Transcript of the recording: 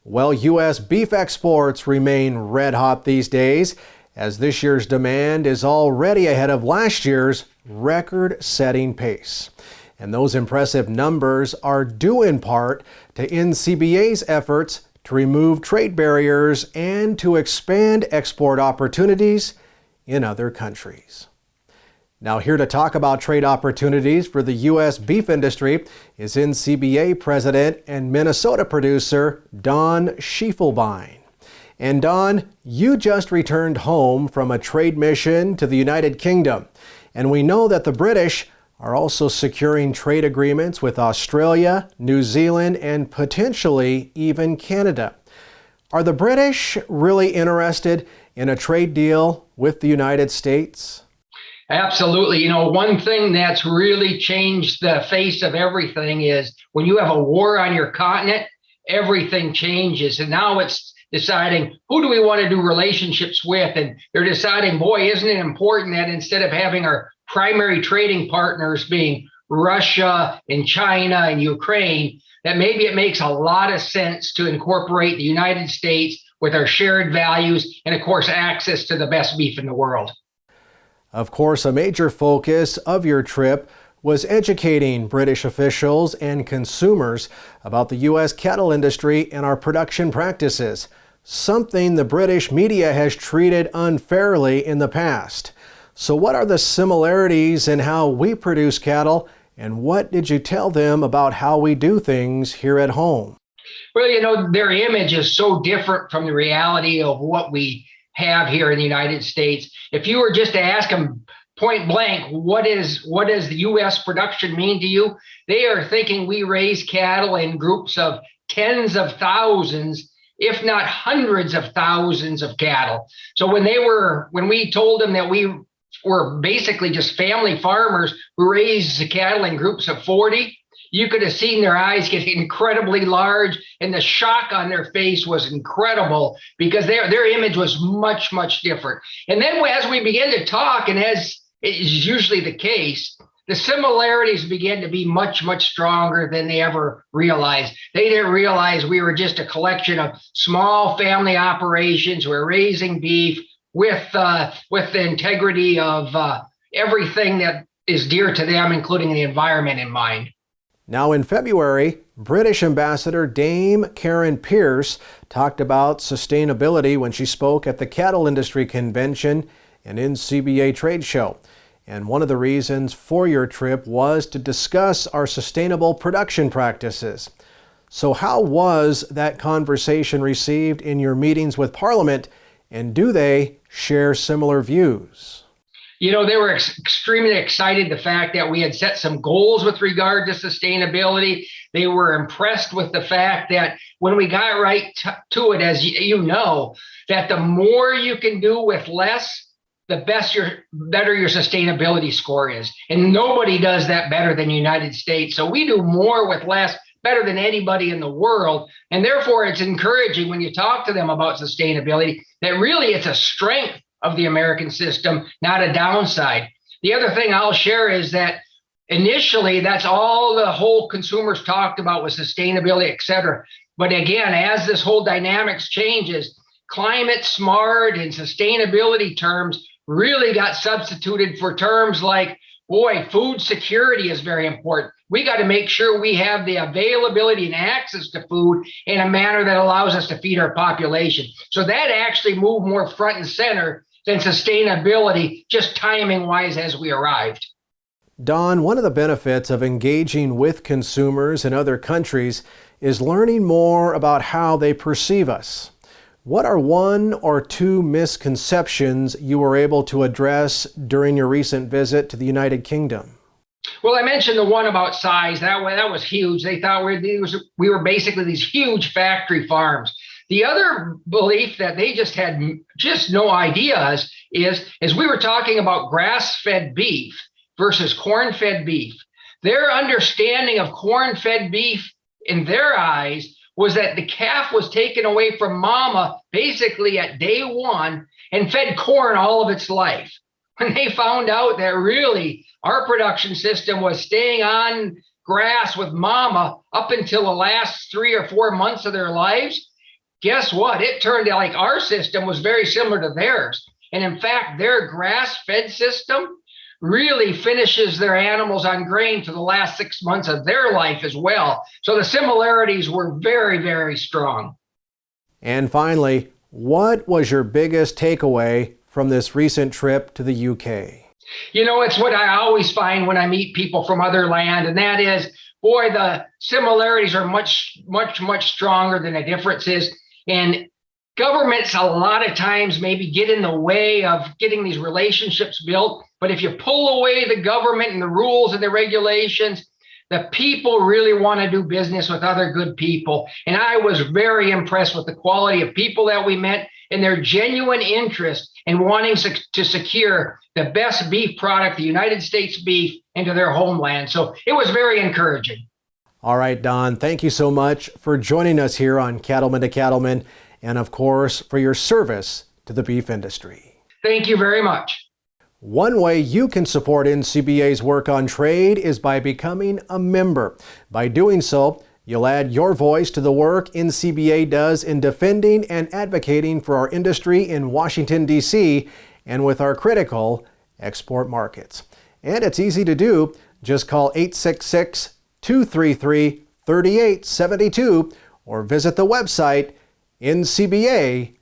Well, U.S. beef exports remain red hot these days, as this year's demand is already ahead of last year's record-setting pace. And those impressive numbers are due in part to NCBA's efforts to remove trade barriers and to expand export opportunities in other countries. Now, here to talk about trade opportunities for the U.S. beef industry is NCBA President and Minnesota producer Don Schiefelbein. And Don, you just returned home from a trade mission to the United Kingdom, and we know that the British are also securing trade agreements with Australia, New Zealand, and potentially even Canada. Are the British really interested in a trade deal with the United States? Absolutely. You know, one thing that's really changed the face of everything is when you have a war on your continent, everything changes. And now it's deciding who do we want to do relationships with? And they're deciding, boy, isn't it important that instead of having our primary trading partners being Russia and China and Ukraine, that maybe it makes a lot of sense to incorporate the United States with our shared values and, of course, access to the best beef in the world. Of course, a major focus of your trip was educating British officials and consumers about the U.S. cattle industry and our production practices, something the British media has treated unfairly in the past. So what are the similarities in how we produce cattle, and what did you tell them about how we do things here at home? Well, you know, their image is so different from the reality of what we have here in the United States. If you were just to ask them point blank, what does the U.S. production mean to you? They are thinking we raise cattle in groups of tens of thousands, if not hundreds of thousands of cattle. So when we told them that we were basically just family farmers who raised the cattle in groups of 40, you could have seen their eyes get incredibly large, and the shock on their face was incredible because their image was much, much different. And then as we began to talk, and as is usually the case, the similarities began to be much, much stronger than they ever realized. They didn't realize we were just a collection of small family operations who were raising beef with the integrity of everything that is dear to them, including the environment in mind. Now in February, British Ambassador Dame Karen Pierce talked about sustainability when she spoke at the Cattle Industry Convention and NCBA trade show. And one of the reasons for your trip was to discuss our sustainable production practices. So how was that conversation received in your meetings with Parliament, and do they share similar views? You know, they were extremely excited the fact that we had set some goals with regard to sustainability. They were impressed with the fact that when we got right to it, as you know, that the more you can do with less, the better your sustainability score is. And nobody does that better than the United States. So we do more with less better than anybody in the world. And therefore, it's encouraging when you talk to them about sustainability that really it's a strength of the American system, not a downside. The other thing I'll share is that initially that's all the whole consumers talked about was sustainability, et cetera. But again, as this whole dynamics changes, climate smart and sustainability terms really got substituted for terms like, boy, food security is very important. We got to make sure we have the availability and access to food in a manner that allows us to feed our population. So that actually moved more front and center than sustainability, just timing-wise as we arrived. Don, one of the benefits of engaging with consumers in other countries is learning more about how they perceive us. What are one or two misconceptions you were able to address during your recent visit to the United Kingdom? Well, I mentioned the one about size. That was huge. They thought we were basically these huge factory farms. The other belief that they just had just no ideas is we were talking about grass-fed beef versus corn-fed beef. Their understanding of corn-fed beef in their eyes was that the calf was taken away from mama basically at day one and fed corn all of its life. When they found out that really our production system was staying on grass with mama up until the last 3 or 4 months of their lives, guess what? It turned out like our system was very similar to theirs. And in fact, their grass-fed system really finishes their animals on grain for the last 6 months of their life as well. So the similarities were very, very strong. And finally, what was your biggest takeaway from this recent trip to the UK? It's what I always find when I meet people from other land, and that is, boy, the similarities are much, much, much stronger than the differences. And governments a lot of times maybe get in the way of getting these relationships built. But if you pull away the government and the rules and the regulations, the people really want to do business with other good people. And I was very impressed with the quality of people that we met and their genuine interest in wanting to secure the best beef product, the United States beef, into their homeland. So it was very encouraging. All right, Don, thank you so much for joining us here on Cattlemen to Cattlemen, and of course, for your service to the beef industry. Thank you very much. One way you can support NCBA's work on trade is by becoming a member. By doing so, you'll add your voice to the work NCBA does in defending and advocating for our industry in Washington, D.C., and with our critical export markets. And it's easy to do. Just call 866-233-3872 or visit the website ncba.org.